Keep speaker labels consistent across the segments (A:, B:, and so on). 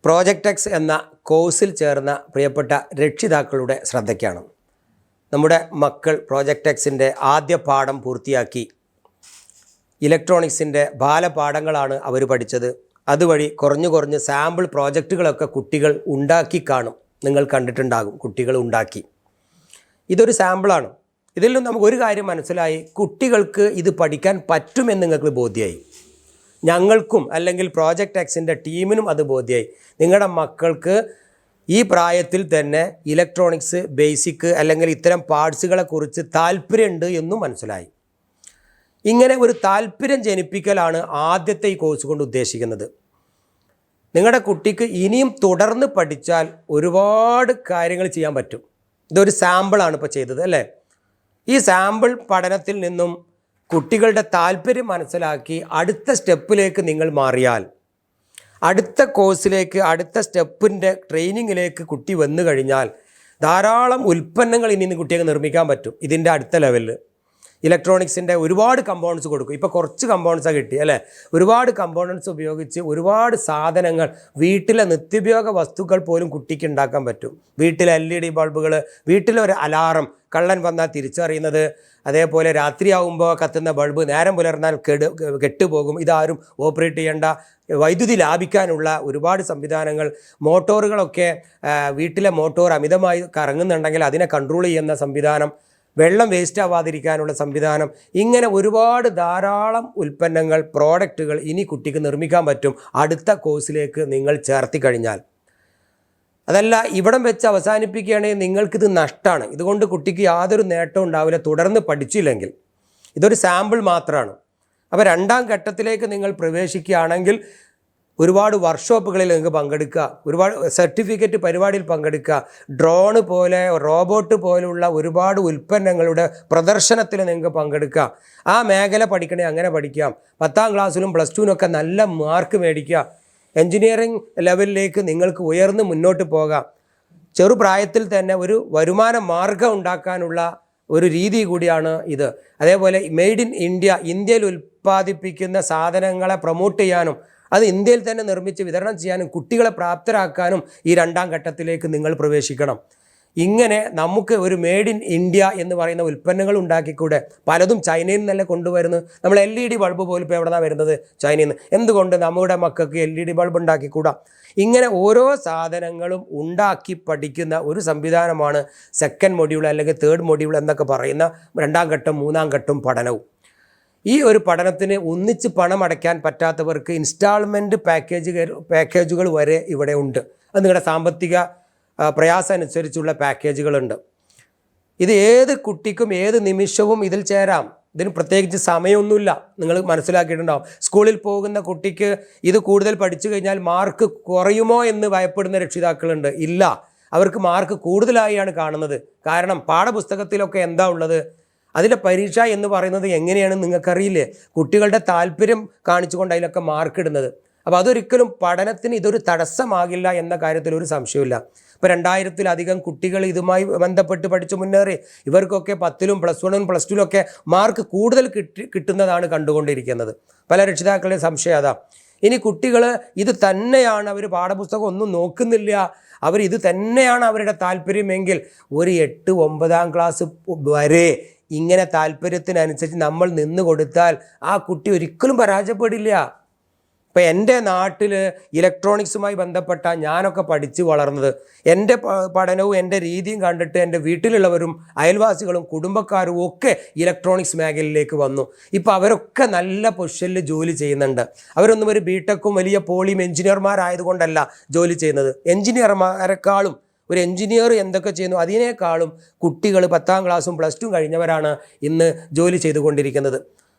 A: ProjectX എന്ന കോഴ്സിൽ ചേർന്ന പ്രിയപ്പെട്ട രക്ഷിതാക്കളുടെ ശ്രദ്ധയ്ക്കാണ്. നമ്മുടെ മക്കൾ ProjectXൻ്റെ ആദ്യ പാഠം പൂർത്തിയാക്കി. ഇലക്ട്രോണിക്സിൻ്റെ ബാലപാഠങ്ങളാണ് അവർ പഠിച്ചത്. അതുവഴി കുറഞ്ഞ് സാമ്പിൾ പ്രോജക്റ്റുകളൊക്കെ കുട്ടികൾ ഉണ്ടാക്കി കാണും. നിങ്ങൾ കണ്ടിട്ടുണ്ടാകും, കുട്ടികൾ ഉണ്ടാക്കി. ഇതൊരു സാമ്പിളാണ്. ഇതിൽ നിന്ന് നമുക്ക് ഒരു കാര്യം മനസ്സിലായി, കുട്ടികൾക്ക് ഇത് പഠിക്കാൻ പറ്റുമെന്ന് നിങ്ങൾക്ക് ബോധ്യമായി. ഞങ്ങൾക്കും അല്ലെങ്കിൽ ProjectXൻ്റെ ടീമിനും അത് ബോധ്യമായി. നിങ്ങളുടെ മക്കൾക്ക് ഈ പ്രായത്തിൽ തന്നെ ഇലക്ട്രോണിക്സ് ബേസിക് അല്ലെങ്കിൽ ഇത്തരം പാർട്സുകളെക്കുറിച്ച് താല്പര്യമുണ്ട് എന്നും മനസ്സിലായി. ഇങ്ങനെ ഒരു താല്പര്യം ജനിപ്പിക്കലാണ് ആദ്യത്തെ ഈ കോഴ്സ് കൊണ്ട് ഉദ്ദേശിക്കുന്നത്. നിങ്ങളുടെ കുട്ടിക്ക് ഇനിയും തുടർന്ന് പഠിച്ചാൽ ഒരുപാട് കാര്യങ്ങൾ ചെയ്യാൻ പറ്റും. ഇതൊരു സാമ്പിളാണ് ഇപ്പോൾ ചെയ്തത് അല്ലേ? ഈ സാമ്പിൾ പഠനത്തിൽ നിന്നും കുട്ടികളുടെ താല്പര്യം മനസ്സിലാക്കി അടുത്ത സ്റ്റെപ്പിലേക്ക് നിങ്ങൾ മാറിയാൽ, അടുത്ത കോഴ്സിലേക്ക്, അടുത്ത സ്റ്റെപ്പിൻ്റെ ട്രെയിനിങ്ങിലേക്ക് കുട്ടി വന്നു കഴിഞ്ഞാൽ ധാരാളം ഉൽപ്പന്നങ്ങൾ ഇനി കുട്ടികൾക്ക് നിർമ്മിക്കാൻ പറ്റും. ഇതിൻ്റെ അടുത്ത ലെവലിൽ ഇലക്ട്രോണിക്സിൻ്റെ ഒരുപാട് കമ്പോണൻസ് കൊടുക്കും. ഇപ്പോൾ കുറച്ച് കമ്പോണൻസാണ് കിട്ടി അല്ലേ? ഒരുപാട് കമ്പോണൻസ് ഉപയോഗിച്ച് ഒരുപാട് സാധനങ്ങൾ, വീട്ടിലെ നിത്യോപയോഗ വസ്തുക്കൾ പോലും കുട്ടിക്ക് ഉണ്ടാക്കാൻ പറ്റും. വീട്ടിലെ LED ബൾബുകൾ, വീട്ടിലൊരു അലാറം, കള്ളൻ വന്നാൽ തിരിച്ചറിയുന്നത്, അതേപോലെ രാത്രിയാവുമ്പോൾ കത്തുന്ന ബൾബ് നേരം പുലർന്നാൽ കെട്ടുപോകും, ഇതാരും ഓപ്പറേറ്റ് ചെയ്യേണ്ട, വൈദ്യുതി ലാഭിക്കാനുള്ള ഒരുപാട് സംവിധാനങ്ങൾ, മോട്ടോറുകളൊക്കെ വീട്ടിലെ മോട്ടോർ അമിതമായി കറങ്ങുന്നുണ്ടെങ്കിൽ അതിനെ കൺട്രോൾ ചെയ്യുന്ന സംവിധാനം, വെള്ളം വേസ്റ്റ് ആവാതിരിക്കാനുള്ള സംവിധാനം, ഇങ്ങനെ ഒരുപാട് ധാരാളം ഉൽപ്പന്നങ്ങൾ, പ്രോഡക്റ്റുകൾ ഇനി കുട്ടിക്ക് നിർമ്മിക്കാൻ പറ്റും അടുത്ത കോഴ്സിലേക്ക് നിങ്ങൾ ചേർത്തി കഴിഞ്ഞാൽ. അതല്ല ഇവിടം വെച്ച് അവസാനിപ്പിക്കുകയാണെങ്കിൽ നിങ്ങൾക്കിത് നഷ്ടമാണ്. ഇതുകൊണ്ട് കുട്ടിക്ക് യാതൊരു നേട്ടവും ഉണ്ടാവില്ല തുടർന്ന് പഠിച്ചില്ലെങ്കിൽ. ഇതൊരു സാമ്പിൾ മാത്രമാണ്. അപ്പോൾ രണ്ടാം ഘട്ടത്തിലേക്ക് നിങ്ങൾ പ്രവേശിക്കുകയാണെങ്കിൽ ഒരുപാട് വർക്ക്ഷോപ്പുകളിൽ നിങ്ങൾക്ക് പങ്കെടുക്കുക, ഒരുപാട് സർട്ടിഫിക്കറ്റ് പരിപാടിയിൽ പങ്കെടുക്കുക, ഡ്രോണ് പോലെ, റോബോട്ട് പോലുള്ള ഒരുപാട് ഉൽപ്പന്നങ്ങളുടെ പ്രദർശനത്തിൽ നിങ്ങൾക്ക് പങ്കെടുക്കുക. ആ മേഖല പഠിക്കണേ അങ്ങനെ പഠിക്കാം. 10ാം ക്ലാസ്സിലും +2-നൊക്കെ നല്ല മാർക്ക് മേടിക്കുക. എൻജിനീയറിംഗ് ലെവലിലേക്ക് നിങ്ങൾക്ക് ഉയർന്ന് മുന്നോട്ട് പോകാം. ചെറുപ്രായത്തിൽ തന്നെ ഒരു വരുമാന മാർഗം ഉണ്ടാക്കാനുള്ള ഒരു രീതി കൂടിയാണ് ഇത്. അതേപോലെ മെയ്ഡ് ഇൻ ഇന്ത്യ, ഇന്ത്യയിൽ ഉൽപ്പാദിപ്പിക്കുന്ന സാധനങ്ങളെ പ്രൊമോട്ട് ചെയ്യാനും അത് ഇന്ത്യയിൽ തന്നെ നിർമ്മിച്ച് വിതരണം ചെയ്യാനും കുട്ടികളെ പ്രാപ്തരാക്കാനും ഈ രണ്ടാം ഘട്ടത്തിലേക്ക് നിങ്ങൾ പ്രവേശിക്കണം. ഇങ്ങനെ നമുക്ക് ഒരു മെയ്ഡ് ഇൻ ഇന്ത്യ എന്ന് പറയുന്ന ഉൽപ്പന്നങ്ങൾ ഉണ്ടാക്കിക്കൂടെ? പലതും ചൈനയിൽ നിന്നല്ല കൊണ്ടുവരുന്നത്. നമ്മൾ LED ബൾബ് പോലും ഇപ്പോൾ എവിടെ നിന്നാണ് വരുന്നത്? ചൈനയിൽ നിന്ന്. എന്തുകൊണ്ട് നമ്മുടെ മക്കൾക്ക് LED ബൾബ് ഉണ്ടാക്കിക്കൂടാ? ഇങ്ങനെ ഓരോ സാധനങ്ങളും ഉണ്ടാക്കി പഠിക്കുന്ന ഒരു സംവിധാനമാണ് സെക്കൻഡ് മൊഡ്യൂൾ അല്ലെങ്കിൽ തേർഡ് മൊഡ്യൂൾ എന്നൊക്കെ പറയുന്ന 2ാം ഘട്ടം 3ാം ഘട്ടം പഠനവും. ഈ ഒരു പഠനത്തിന് ഒന്നിച്ച് പണം അടയ്ക്കാൻ പറ്റാത്തവർക്ക് ഇൻസ്റ്റാൾമെൻറ്റ് പാക്കേജുകൾ വരെ ഇവിടെ ഉണ്ട്. അത് നിങ്ങളുടെ സാമ്പത്തിക പ്രയാസം അനുസരിച്ചുള്ള പാക്കേജുകളുണ്ട്. ഇത് ഏത് കുട്ടിക്കും ഏത് നിമിഷവും ഇതിൽ ചേരാം. ഇതിന് പ്രത്യേകിച്ച് സമയമൊന്നുമില്ല. നിങ്ങൾ മനസ്സിലാക്കിയിട്ടുണ്ടാവും. സ്കൂളിൽ പോകുന്ന കുട്ടിക്ക് ഇത് കൂടുതൽ പഠിച്ചു കഴിഞ്ഞാൽ മാർക്ക് കുറയുമോ എന്ന് ഭയപ്പെടുന്ന രക്ഷിതാക്കളുണ്ട്. ഇല്ല, അവർക്ക് മാർക്ക് കൂടുതലായാണ് കാണുന്നത്. കാരണം പാഠപുസ്തകത്തിലൊക്കെ എന്താ ഉള്ളത്? അതിൻ്റെ പരീക്ഷ എന്ന് പറയുന്നത് എങ്ങനെയാണെന്ന് നിങ്ങൾക്കറിയില്ലേ? കുട്ടികളുടെ താല്പര്യം കാണിച്ചുകൊണ്ട് അതിലൊക്കെ മാർക്ക് ഇടുന്നത്. അപ്പോൾ അതൊരിക്കലും പഠനത്തിന് ഇതൊരു തടസ്സമാകില്ല എന്ന കാര്യത്തിൽ ഒരു സംശയമില്ല. ഇപ്പോൾ 2000-ലധികം കുട്ടികൾ ഇതുമായി ബന്ധപ്പെട്ട് പഠിച്ച് മുന്നേറി. ഇവർക്കൊക്കെ 10ലും +1-ലും +2-ലൊക്കെ മാർക്ക് കൂടുതൽ കിട്ടുന്നതാണ് കണ്ടുകൊണ്ടിരിക്കുന്നത്. പല രക്ഷിതാക്കളുടെ സംശയം അതാ. ഇനി കുട്ടികൾ ഇത് തന്നെയാണ്, അവർ പാഠപുസ്തകം ഒന്നും നോക്കുന്നില്ല, അവർ ഇത് തന്നെയാണ് അവരുടെ താല്പര്യമെങ്കിൽ ഒരു 8-9ാം ക്ലാസ് വരെ ഇങ്ങനെ താല്പര്യത്തിനനുസരിച്ച് നമ്മൾ നിന്ന് കൊടുത്താൽ ആ കുട്ടി ഒരിക്കലും പരാജയപ്പെടില്ല. ഇപ്പോൾ എൻ്റെ നാട്ടിൽ ഇലക്ട്രോണിക്സുമായി ബന്ധപ്പെട്ട ഞാനൊക്കെ പഠിച്ച് വളർന്നത്, എൻ്റെ പഠനവും എൻ്റെ രീതിയും കണ്ടിട്ട് എൻ്റെ വീട്ടിലുള്ളവരും അയൽവാസികളും കുടുംബക്കാരും ഒക്കെ ഇലക്ട്രോണിക്സ് മേഖലയിലേക്ക് വന്നു. ഇപ്പോൾ അവരൊക്കെ നല്ല പൊസിഷനിൽ ജോലി ചെയ്യുന്നുണ്ട്. അവരൊന്നും ഒരു ബിടെക്കും വലിയ പോളിയും എഞ്ചിനീയർമാരായതുകൊണ്ടല്ല ജോലി ചെയ്യുന്നത്. എഞ്ചിനീയർമാരെക്കാളും ഒരു എഞ്ചിനീയർ എന്തൊക്കെ ചെയ്യുന്നു അതിനേക്കാളും കുട്ടികൾ 10ാം ക്ലാസ്സും +2 കഴിഞ്ഞവരാണ് ഇന്ന് ജോലി ചെയ്തുകൊണ്ടിരിക്കുന്നത്.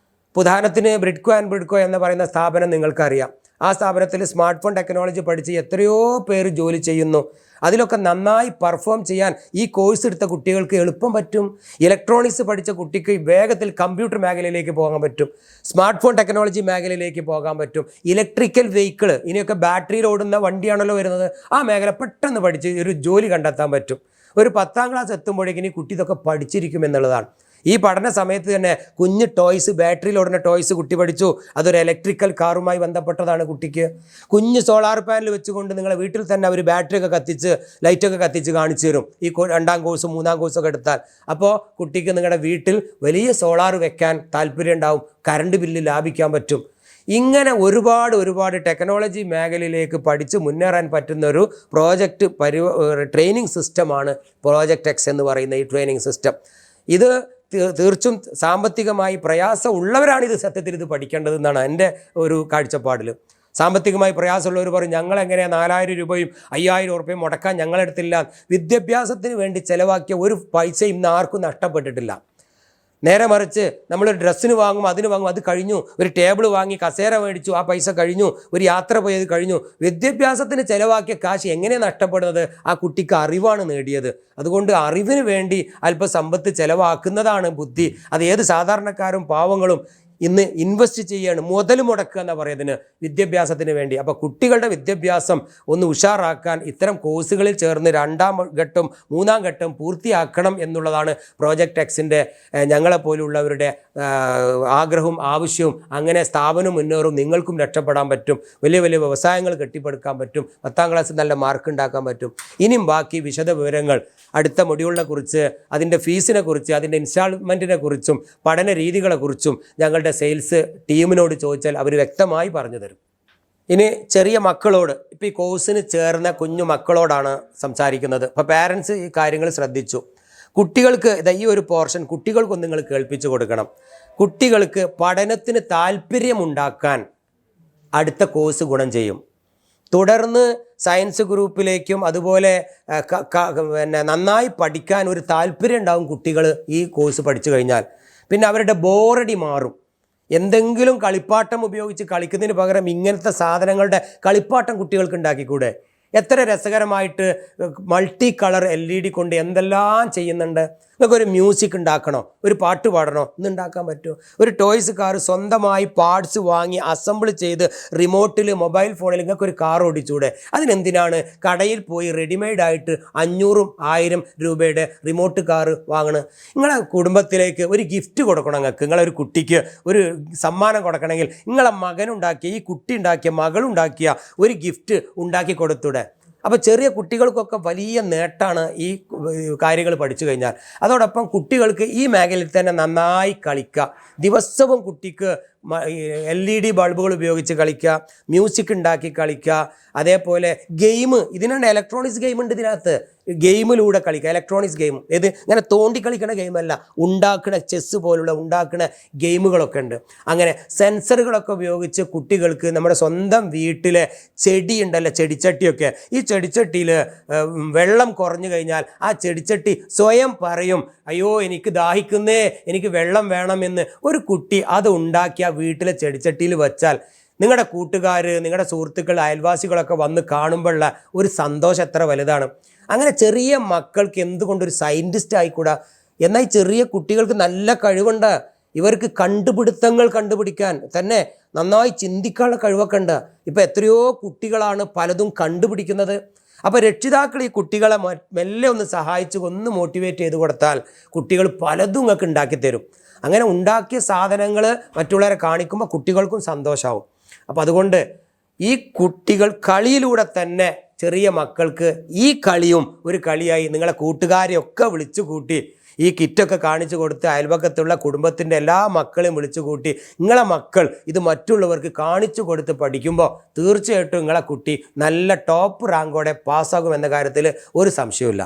A: ഉദാഹരണത്തിന് ബ്രിഡ്കോ എന്ന് പറയുന്ന സ്ഥാപനം നിങ്ങൾക്കറിയാം. ആ സ്ഥാപനത്തിൽ സ്മാർട്ട് ഫോൺ ടെക്നോളജി പഠിച്ച് എത്രയോ പേര് ജോലി ചെയ്യുന്നു. അതിലൊക്കെ നന്നായി പെർഫോം ചെയ്യാൻ ഈ കോഴ്സ് എടുത്ത കുട്ടികൾക്ക് എളുപ്പം പറ്റും. ഇലക്ട്രോണിക്സ് പഠിച്ച കുട്ടിക്ക് വേഗത്തിൽ കമ്പ്യൂട്ടർ മേഖലയിലേക്ക് പോകാൻ പറ്റും, സ്മാർട്ട് ഫോൺ ടെക്നോളജി മേഖലയിലേക്ക് പോകാൻ പറ്റും. ഇലക്ട്രിക്കൽ വെഹിക്കിൾ, ഇനിയൊക്കെ ബാറ്ററിയിൽ ഓടുന്ന വണ്ടിയാണല്ലോ വരുന്നത്, ആ മേഖല പെട്ടെന്ന് പഠിച്ച് ഒരു ജോലി കണ്ടെത്താൻ പറ്റും. ഒരു 10ാം ക്ലാസ് എത്തുമ്പോഴേക്കും ഈ കുട്ടി ഇതൊക്കെ പഠിച്ചിരിക്കും എന്നുള്ളതാണ്. ഈ പഠന സമയത്ത് തന്നെ കുഞ്ഞ് ടോയ്സ്, ബാറ്ററിയിൽ ഓടുന്ന ടോയ്സ് കുട്ടി പഠിച്ചു. അതൊരു ഇലക്ട്രിക്കൽ കാറുമായി ബന്ധപ്പെട്ടതാണ് കുട്ടിക്ക്. കുഞ്ഞ് സോളാർ പാനൽ വെച്ചുകൊണ്ട് നിങ്ങളെ വീട്ടിൽ തന്നെ അവർ ബാറ്ററിയൊക്കെ കത്തിച്ച് ലൈറ്റൊക്കെ കത്തിച്ച് കാണിച്ചു തരും. ഈ 2ാം കോഴ്സ് 3ാം കോഴ്സൊക്കെ എടുത്താൽ. അപ്പോൾ കുട്ടിക്ക് നിങ്ങളുടെ വീട്ടിൽ വലിയ സോളാർ വെക്കാൻ താല്പര്യം ഉണ്ടാവും, കറണ്ട് ബില്ല് ലാഭിക്കാൻ പറ്റും. ഇങ്ങനെ ഒരുപാട് ടെക്നോളജി മേഖലയിലേക്ക് പഠിച്ച് മുന്നേറാൻ പറ്റുന്ന ഒരു ട്രെയിനിങ് സിസ്റ്റമാണ് ProjectX എന്ന് പറയുന്ന ഈ ട്രെയിനിങ് സിസ്റ്റം. ഇത് തീർച്ചും സാമ്പത്തികമായി പ്രയാസം ഉള്ളവരാണ് ഇത് സത്യത്തിൽ ഇത് പഠിക്കേണ്ടതെന്നാണ് എൻ്റെ ഒരു കാഴ്ചപ്പാടിൽ. സാമ്പത്തികമായി പ്രയാസമുള്ളവർ പറയും ഞങ്ങളെങ്ങനെയാണ് 4000 രൂപയും 5000 ഉറുപ്പയും മുടക്കാൻ ഞങ്ങളെടുത്തില്ല. വിദ്യാഭ്യാസത്തിന് വേണ്ടി ചിലവാക്കിയ ഒരു പൈസയും ഇന്ന് ആർക്കും നഷ്ടപ്പെട്ടിട്ടില്ല. നേരെ മറിച്ച് നമ്മളൊരു ഡ്രസ്സിന് വാങ്ങും, അതിന് വാങ്ങും, അത് കഴിഞ്ഞു. ഒരു ടേബിൾ വാങ്ങി, കസേര മേടിച്ചു, ആ പൈസ കഴിഞ്ഞു. ഒരു യാത്ര പോയത് കഴിഞ്ഞു. വിദ്യാഭ്യാസത്തിന് ചിലവാക്കിയ കാശ് എങ്ങനെയാണ് നഷ്ടപ്പെടുന്നത്? ആ കുട്ടിക്ക് അറിവാണ് നേടിയത്. അതുകൊണ്ട് അറിവിന് വേണ്ടി അല്പം സമ്പത്ത് ചിലവാക്കുന്നതാണ് ബുദ്ധി. അത് ഏത് സാധാരണക്കാരും പാവങ്ങളും ഇന്ന് ഇൻവെസ്റ്റ് ചെയ്യാണ്, മുതൽ മുടക്കുക എന്നാണ് പറയുന്നതിന്, വിദ്യാഭ്യാസത്തിന് വേണ്ടി. അപ്പോൾ കുട്ടികളുടെ വിദ്യാഭ്യാസം ഒന്ന് ഉഷാറാക്കാൻ ഇത്തരം കോഴ്സുകളിൽ ചേർന്ന് 2ാം ഘട്ടം 3ാം ഘട്ടം പൂർത്തിയാക്കണം എന്നുള്ളതാണ് ProjectXൻ്റെ ഞങ്ങളെപ്പോലുള്ളവരുടെ ആഗ്രഹവും ആവശ്യവും. അങ്ങനെ സ്ഥാപനം മുന്നേറും, നിങ്ങൾക്കും രക്ഷപ്പെടാൻ പറ്റും, വലിയ വലിയ വ്യവസായങ്ങൾ കെട്ടിപ്പടുക്കാൻ പറ്റും, 10ാം ക്ലാസ്സിൽ നല്ല മാർക്ക് ഉണ്ടാക്കാൻ പറ്റും. ഇനിയും ബാക്കി വിശദ വിവരങ്ങൾ അടുത്ത മൊഡ്യൂളിനെ കുറിച്ച്, അതിൻ്റെ ഫീസിനെ കുറിച്ച്, അതിൻ്റെ ഇൻസ്റ്റാൾമെൻറ്റിനെ കുറിച്ചും പഠന രീതികളെക്കുറിച്ചും ഞങ്ങളുടെ സെയിൽസ് ടീമിനോട് ചോദിച്ചാൽ അവർ വ്യക്തമായി പറഞ്ഞു തരും. ഇനി ചെറിയ മക്കളോട്, ഇപ്പോൾ ഈ കോഴ്സിന് ചേർന്ന കുഞ്ഞു മക്കളോടാണ് സംസാരിക്കുന്നത്. അപ്പോൾ പാരൻസ് ഈ കാര്യങ്ങൾ ശ്രദ്ധിച്ചു. കുട്ടികൾക്ക് ഈ ഒരു പോർഷൻ കുട്ടികൾക്കൊന്ന് നിങ്ങൾ കേൾപ്പിച്ചു കൊടുക്കണം. കുട്ടികൾക്ക് പഠനത്തിന് താല്പര്യമുണ്ടാക്കാൻ അടുത്ത കോഴ്സ് ഗുണം ചെയ്യും. തുടർന്ന് സയൻസ് ഗ്രൂപ്പിലേക്കും അതുപോലെ നന്നായി പഠിക്കാൻ ഒരു താല്പര്യം ഉണ്ടാവും കുട്ടികൾ ഈ കോഴ്സ് പഠിച്ചു കഴിഞ്ഞാൽ. പിന്നെ അവരുടെ ബോറടി മാറും. എന്തെങ്കിലും കളിപ്പാട്ടം ഉപയോഗിച്ച് കളിക്കുന്നതിന് പകരം ഇങ്ങനത്തെ സാധനങ്ങളുടെ കളിപ്പാട്ടം കുട്ടികൾക്ക് ഉണ്ടാക്കിക്കൂടെ? എത്ര രസകരമായിട്ട് മൾട്ടി കളർ LED കൊണ്ട് എന്തെല്ലാം ചെയ്യുന്നുണ്ട്. നിങ്ങൾക്കൊരു മ്യൂസിക് ഉണ്ടാക്കണോ, ഒരു പാട്ട് പാടണോ, ഇന്ന് ഉണ്ടാക്കാൻ പറ്റുമോ? ഒരു ടോയ്സ് കാർ സ്വന്തമായി പാർട്സ് വാങ്ങി അസംബിൾ ചെയ്ത് റിമോട്ടിൽ മൊബൈൽ ഫോണിൽ നിങ്ങൾക്കൊരു കാർ ഓടിച്ചൂടെ? അതിനെന്തിനാണ് കടയിൽ പോയി റെഡിമെയ്ഡായിട്ട് 500ഉം 1000 രൂപയുടെ റിമോട്ട് കാർ വാങ്ങണം? നിങ്ങളെ കുടുംബത്തിലേക്ക് ഒരു ഗിഫ്റ്റ് കൊടുക്കണം. നിങ്ങളൊരു കുട്ടിക്ക് ഒരു സമ്മാനം കൊടുക്കണമെങ്കിൽ നിങ്ങളെ മകനുണ്ടാക്കിയ, ഈ കുട്ടി ഉണ്ടാക്കിയ, മകളുണ്ടാക്കിയ ഒരു ഗിഫ്റ്റ് ഉണ്ടാക്കി കൊടുത്തൂടെ? അപ്പോൾ ചെറിയ കുട്ടികൾക്കൊക്കെ വലിയ നേട്ടമാണ് ഈ കാര്യങ്ങൾ പഠിച്ചു കഴിഞ്ഞാൽ. അതോടൊപ്പം കുട്ടികൾക്ക് ഈ മേഖലയിൽ തന്നെ നന്നായി കളിക്കുക. ദിവസവും കുട്ടിക്ക് LED ബൾബുകൾ ഉപയോഗിച്ച് കളിക്കുക, മ്യൂസിക് ഉണ്ടാക്കി കളിക്കുക, അതേപോലെ ഗെയിം, ഇതിനാണ് ഇലക്ട്രോണിക്സ് ഗെയിം ഉണ്ട് ഇതിനകത്ത്. ഗെയിമിലൂടെ കളിക്കുക, ഇലക്ട്രോണിക്സ് ഗെയിം. ഇത് ഇങ്ങനെ തോണ്ടി കളിക്കുന്ന ഗെയിമല്ല, ഉണ്ടാക്കുന്ന ചെസ്സ് പോലുള്ള ഉണ്ടാക്കുന്ന ഗെയിമുകളൊക്കെ ഉണ്ട്. അങ്ങനെ സെൻസറുകളൊക്കെ ഉപയോഗിച്ച് കുട്ടികൾക്ക് നമ്മുടെ സ്വന്തം വീട്ടിലെ ചെടി ഉണ്ടല്ലോ, ചെടിച്ചട്ടിയൊക്കെ, ഈ ചെടിച്ചട്ടിയിൽ വെള്ളം കുറഞ്ഞു കഴിഞ്ഞാൽ ആ ചെടിച്ചട്ടി സ്വയം പറയും, അയ്യോ എനിക്ക് ദാഹിക്കുന്നേ, എനിക്ക് വെള്ളം വേണമെന്ന്. ഒരു കുട്ടി അത് ഉണ്ടാക്കി ആ വീട്ടിലെ ചെടിച്ചട്ടിയിൽ വെച്ചാൽ നിങ്ങളുടെ കൂട്ടുകാർ, നിങ്ങളുടെ സുഹൃത്തുക്കൾ, അയൽവാസികളൊക്കെ വന്ന് കാണുമ്പോഴുള്ള ഒരു സന്തോഷം എത്ര വലുതാണ്. അങ്ങനെ ചെറിയ മക്കൾക്ക് എന്തുകൊണ്ടൊരു സയൻറ്റിസ്റ്റ് ആയിക്കൂടാ? എന്നാൽ ഈ ചെറിയ കുട്ടികൾക്ക് നല്ല കഴിവുണ്ട്. ഇവർക്ക് കണ്ടുപിടുത്തങ്ങൾ കണ്ടുപിടിക്കാൻ തന്നെ നന്നായി ചിന്തിക്കാനുള്ള കഴിവൊക്കെ ഉണ്ട്. ഇപ്പോൾ എത്രയോ കുട്ടികളാണ് പലതും കണ്ടുപിടിക്കുന്നത്. അപ്പോൾ രക്ഷിതാക്കൾ ഈ കുട്ടികളെ മെല്ലെ ഒന്ന് സഹായിച്ച് ഒന്ന് മോട്ടിവേറ്റ് ചെയ്ത് കൊടുത്താൽ കുട്ടികൾ പലതും നിങ്ങൾക്ക് ഉണ്ടാക്കിത്തരും. അങ്ങനെ ഉണ്ടാക്കിയ സാധനങ്ങൾ മറ്റുള്ളവരെ കാണിക്കുമ്പോൾ കുട്ടികൾക്കും സന്തോഷമാവും. അപ്പോൾ അതുകൊണ്ട് ഈ കുട്ടികൾ കളിയിലൂടെ തന്നെ ചെറിയ മക്കൾക്ക് ഈ കളിയും ഒരു കളിയായി നിങ്ങളെ കൂട്ടുകാരെയൊക്കെ വിളിച്ചു കൂട്ടി ഈ കിറ്റൊക്കെ കാണിച്ചു കൊടുത്ത് അയൽപക്കത്തുള്ള കുടുംബത്തിൻ്റെ എല്ലാ മക്കളെയും വിളിച്ചു കൂട്ടി നിങ്ങളെ മക്കൾ ഇത് മറ്റുള്ളവർക്ക് കാണിച്ചു കൊടുത്ത് പഠിക്കുമ്പോൾ തീർച്ചയായിട്ടും നിങ്ങളെ കുട്ടി നല്ല ടോപ്പ് റാങ്കോടെ പാസ്സാകുമെന്ന കാര്യത്തിൽ ഒരു സംശയമില്ല.